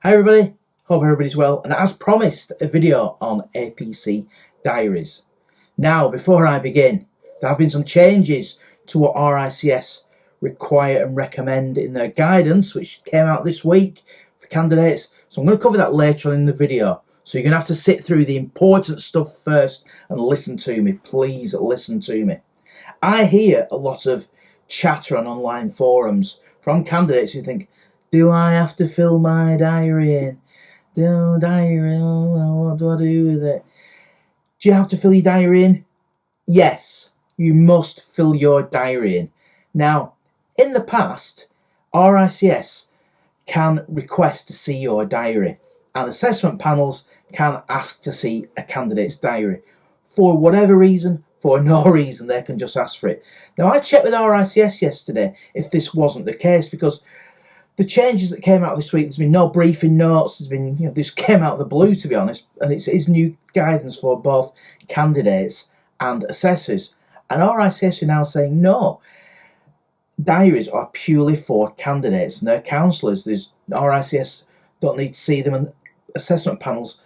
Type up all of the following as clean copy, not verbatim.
Hi everybody, hope everybody's well, and as promised, a video on APC diaries. Now, before I begin, there have been some changes to what RICS require and recommend in their guidance, which came out this week for candidates, so I'm going to cover that later on in the video. So you're going to have to sit through the important stuff first and listen to me. Please listen to me. I hear a lot of chatter on online forums from candidates who think, do I have to fill my diary in? What do I do with it? Do you have to fill your diary in? Yes, you must fill your diary in. Now, in the past, RICS can request to see your diary, and assessment panels can ask to see a candidate's diary. For whatever reason, for no reason, they can just ask for it. Now, I checked with RICS yesterday if this wasn't the case, because the changes that came out this week, there's been no briefing notes, this came out of the blue, to be honest, and it's new guidance for both candidates and assessors. And RICS are now saying no, diaries are purely for candidates and their counsellors. RICS don't need to see them, and assessment panels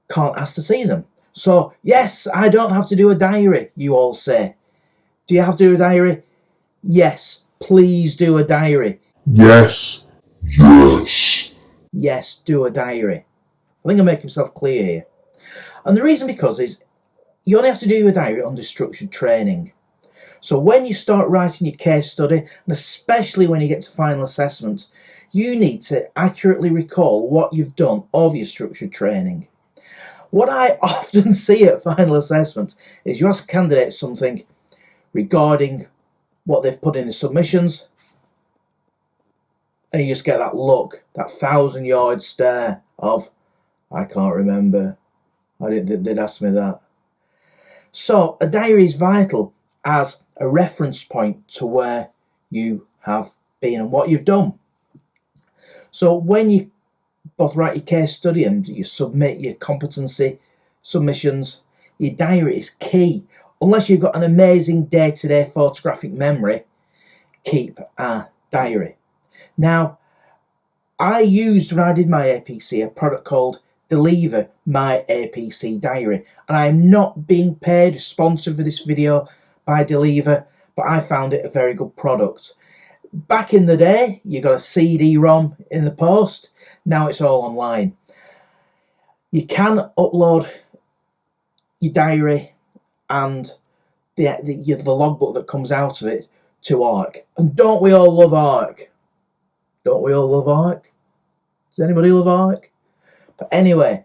can't ask to see them. So, yes, I don't have to do a diary, you all say. Do you have to do a diary? Yes, please do a diary. Yes. Yes, do a diary. I think I make myself clear here. And the reason because is you only have to do a diary under structured training. So when you start writing your case study, and especially when you get to final assessment, you need to accurately recall what you've done of your structured training. What I often see at final assessment is you ask candidates something regarding what they've put in the submissions, and you just get that look, that 1,000-yard stare of, I can't remember. They'd ask me that. So a diary is vital as a reference point to where you have been and what you've done. So when you both write your case study and you submit your competency submissions, your diary is key. Unless you've got an amazing day-to-day photographic memory, keep a diary. Now, I used, when I did my APC, a product called Deliver My APC Diary. And I am not being paid, sponsored for this video by Deliver, but I found it a very good product. Back in the day, you got a CD-ROM in the post. Now it's all online. You can upload your diary and the logbook that comes out of it to ARC. And don't we all love ARC? Don't we all love ARC? Does anybody love ARC? But anyway,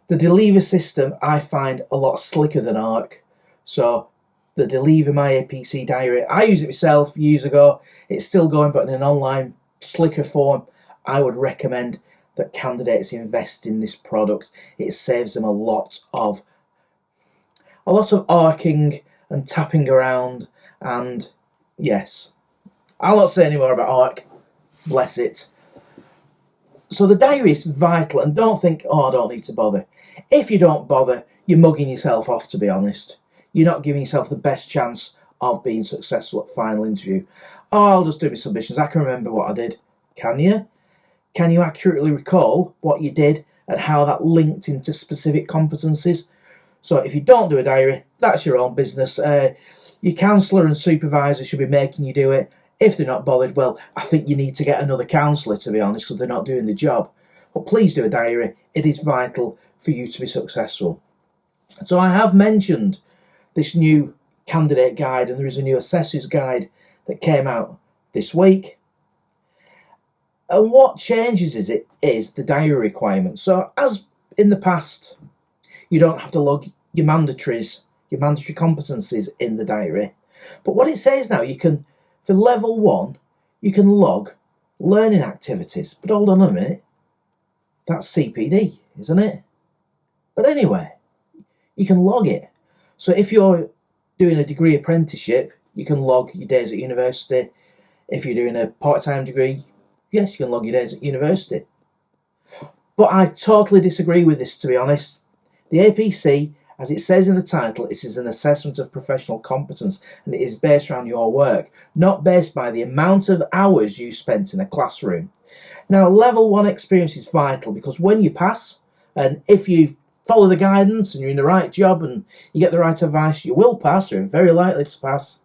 the Deliver system I find a lot slicker than ARC. So the Deliver My APC Diary, I used it myself years ago. It's still going, but in an online, slicker form. I would recommend that candidates invest in this product. It saves them a lot of arcing and tapping around. And yes, I'll not say any more about ARC. Bless it. So the diary is vital, and don't think, oh, I don't need to bother. If you don't bother, you're mugging yourself off, to be honest. You're not giving yourself the best chance of being successful at final interview. Oh, I'll just do my submissions. I can remember what I did. Can you? Can you accurately recall what you did and how that linked into specific competencies? So if you don't do a diary, that's your own business. Your counsellor and supervisor should be making you do it. If they're not bothered, well, I think you need to get another counsellor, to be honest, because they're not doing the job. But please do a diary. It is vital for you to be successful. So I have mentioned this new candidate guide, and there is a new assessor's guide that came out this week. And what changes is the diary requirement. So as in the past, you don't have to log your mandatory competencies in the diary. But what it says now, you can, for level 1, you can log learning activities. But hold on a minute, that's CPD, isn't it? But anyway, you can log it. So if you're doing a degree apprenticeship, you can log your days at university. If you're doing a part-time degree, yes, you can log your days at university. But I totally disagree with this, to be honest. The APC, as it says in the title, it is an assessment of professional competence, and it is based around your work, not based by the amount of hours you spent in a classroom. Now, level 1 experience is vital because when you pass, and if you follow the guidance and you're in the right job and you get the right advice, you will pass, or you're very likely to pass.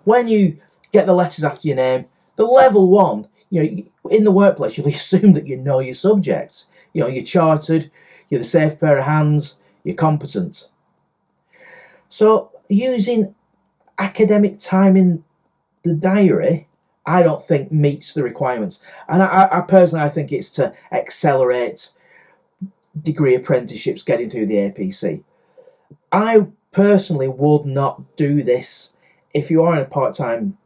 When you get the letters after your name, the level 1, in the workplace, you'll assume that you know your subjects. You're chartered, you're the safe pair of hands, you're competent. So using academic time in the diary, I don't think meets the requirements. And I personally, I think it's to accelerate degree apprenticeships getting through the APC. I personally would not do this if you are in a part-time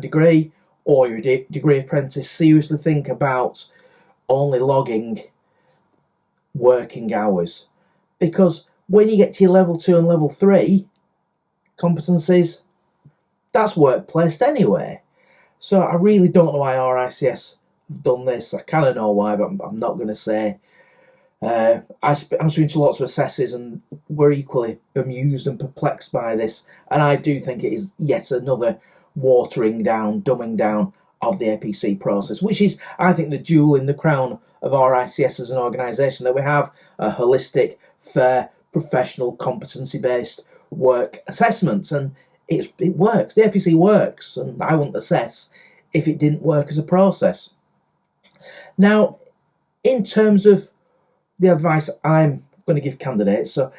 degree or you're a degree apprentice. Seriously think about only logging working hours, because when you get to your level 2 and level 3 competencies, that's work-placed anyway. So I really don't know why RICS have done this. I kind of know why, but I'm not going to say. I'm speaking to lots of assessors and we're equally bemused and perplexed by this, and I do think it is yet another watering down, dumbing down of the APC process, which is, I think, the jewel in the crown of RICS as an organisation, that we have a holistic, fair, professional, competency-based work assessment, and it works. The APC works, and I wouldn't assess if it didn't work as a process. Now, in terms of the advice I'm going to give candidates, so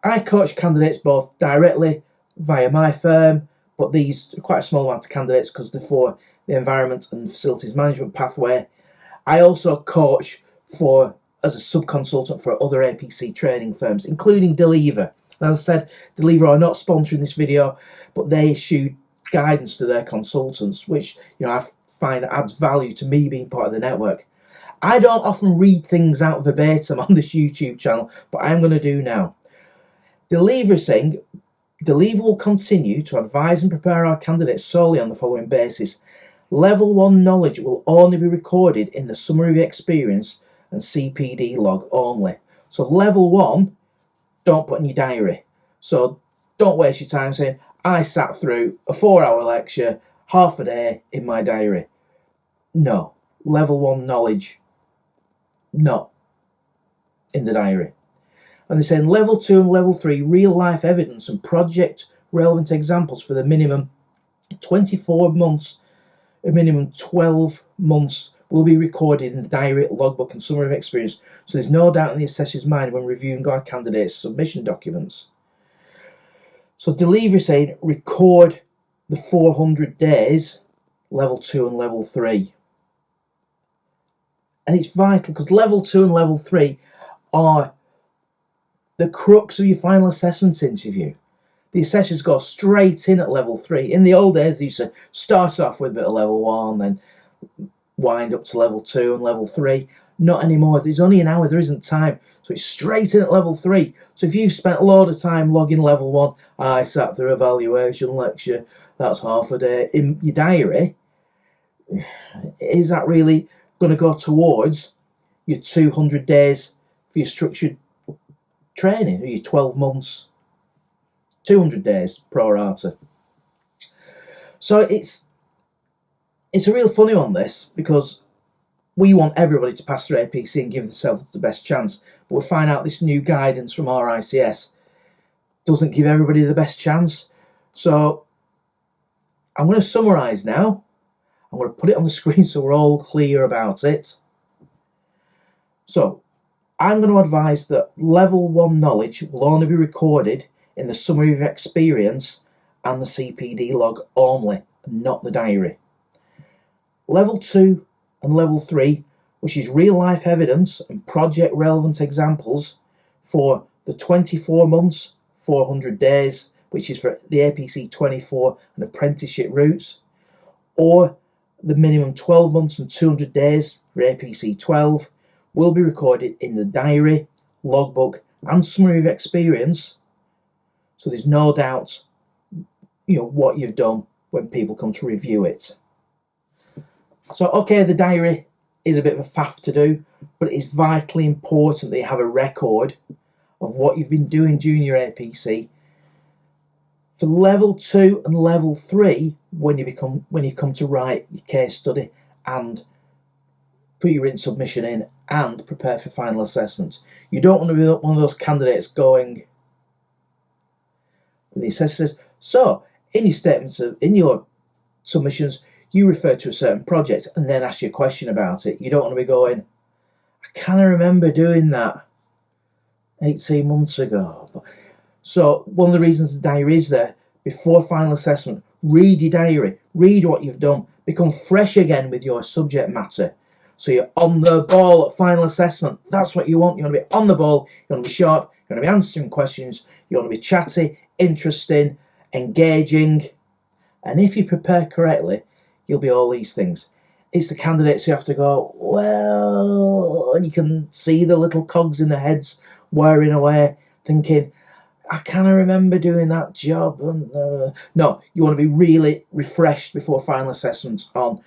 I coach candidates both directly via my firm, but these are quite a small amount of candidates because they're for the environment and facilities management pathway. I also coach as a sub-consultant for other APC training firms, including Deliver. As I said, Deliver are not sponsoring this video, but they issue guidance to their consultants, which I find adds value to me being part of the network. I don't often read things out verbatim on this YouTube channel, but I am going to do now. Deliver is saying, Deliver will continue to advise and prepare our candidates solely on the following basis. Level 1 knowledge will only be recorded in the summary of experience and CPD log only. So level 1, don't put in your diary. So don't waste your time saying, I sat through a 4-hour lecture, half a day in my diary. No, level 1 knowledge, not in the diary. And they're saying level 2 and level 3, real life evidence and project relevant examples for the minimum 24 months, a minimum 12 months will be recorded in the diary, logbook and summary of experience, so there's no doubt in the assessor's mind when reviewing our candidates' submission documents. So Deliver is saying record the 400 days, level 2 and level 3. And it's vital because level 2 and level 3 are the crux of your final assessment interview. The assessors go straight in at level 3. In the old days, they used to start off with a bit of level 1, then wind up to level 2 and level 3. Not anymore. There's only an hour, there isn't time. So it's straight in at level 3. So if you've spent a load of time logging level 1, I sat through evaluation lecture, that's half a day, in your diary, is that really going to go towards your 200 days for your structured training, or your 12 months, 200 days pro rata? So it's a real funny one, this, because we want everybody to pass through APC and give themselves the best chance, but we find out this new guidance from RICS doesn't give everybody the best chance. So I'm going to summarise now. I'm going to put it on the screen so we're all clear about it. So I'm going to advise that level 1 knowledge will only be recorded in the summary of experience and the CPD log only, not the diary. Level 2 and level 3, which is real life evidence and project relevant examples for the 24 months, 400 days, which is for the APC 24 and apprenticeship routes, or the minimum 12 months and 200 days for APC 12, will be recorded in the diary, logbook and summary of experience, so there's no doubt what you've done when people come to review it. So okay, the diary is a bit of a faff to do, but it is vitally important that you have a record of what you've been doing during your APC. For level 2 and level 3, when you come to write your case study and put your written submission in and prepare for final assessment. You don't want to be one of those candidates going, the assessor says, so in your statements, in your submissions, you refer to a certain project and then ask you a question about it. You don't want to be going, I kind of remember doing that 18 months ago. So one of the reasons the diary is there, before final assessment, read your diary, read what you've done, become fresh again with your subject matter. So you're on the ball at final assessment. That's what you want. You want to be on the ball, you want to be sharp, you want to be answering questions, you want to be chatty, interesting, engaging. And if you prepare correctly, you'll be all these things. It's the candidates who have to go, well, and you can see the little cogs in their heads whirring away, thinking, I kind of remember doing that job. And no, you want to be really refreshed before final assessments on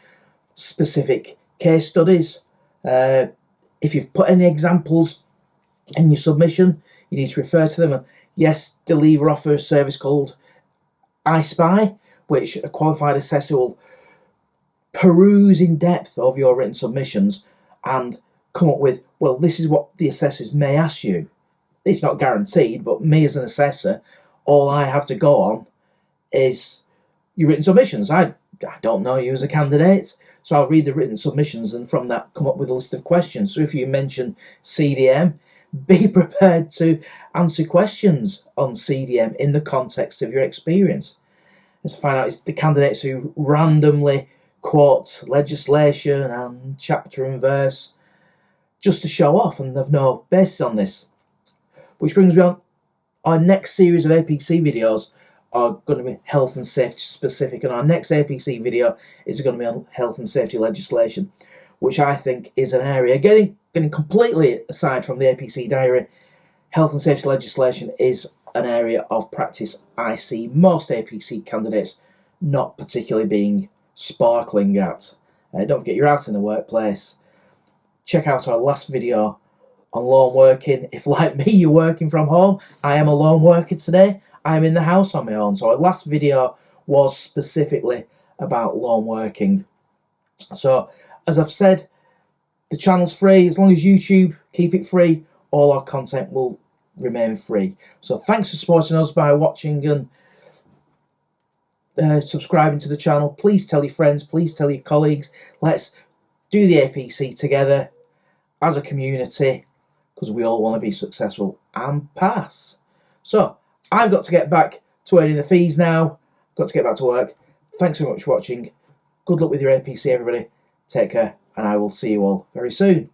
specific case studies. If you've put any examples in your submission, you need to refer to them. And yes, Deliver offer a service called iSpy, which a qualified assessor will peruse in depth of your written submissions and come up with, well, this is what the assessors may ask you. It's not guaranteed, but me as an assessor, all I have to go on is your written submissions. I don't know you as a candidate, so I'll read the written submissions and from that come up with a list of questions. So if you mention CDM, be prepared to answer questions on CDM in the context of your experience. Let's find out, it's the candidates who randomly quote legislation and chapter and verse just to show off and have no basis on this. Which brings me on, our next series of APC videos are going to be health and safety specific, and our next APC video is going to be on health and safety legislation, which I think is an area, getting completely aside from the APC diary, health and safety legislation is an area of practice I see most APC candidates not particularly being sparkling at. Don't forget, you're out in the workplace. Check out our last video on lone working. If, like me, you're working from home, I am a lone worker today. I'm in the house on my own. So our last video was specifically about lone working. So, as I've said, the channel's free. As long as YouTube keep it free, all our content will remain free. So thanks for supporting us by watching and subscribing to the channel. Please tell your friends, please tell your colleagues. Let's do the APC together as a community, because we all want to be successful and pass. So I've got to get back to earning the fees now. Got to get back to work. Thanks so much for watching. Good luck with your APC, everybody. Take care, and I will see you all very soon.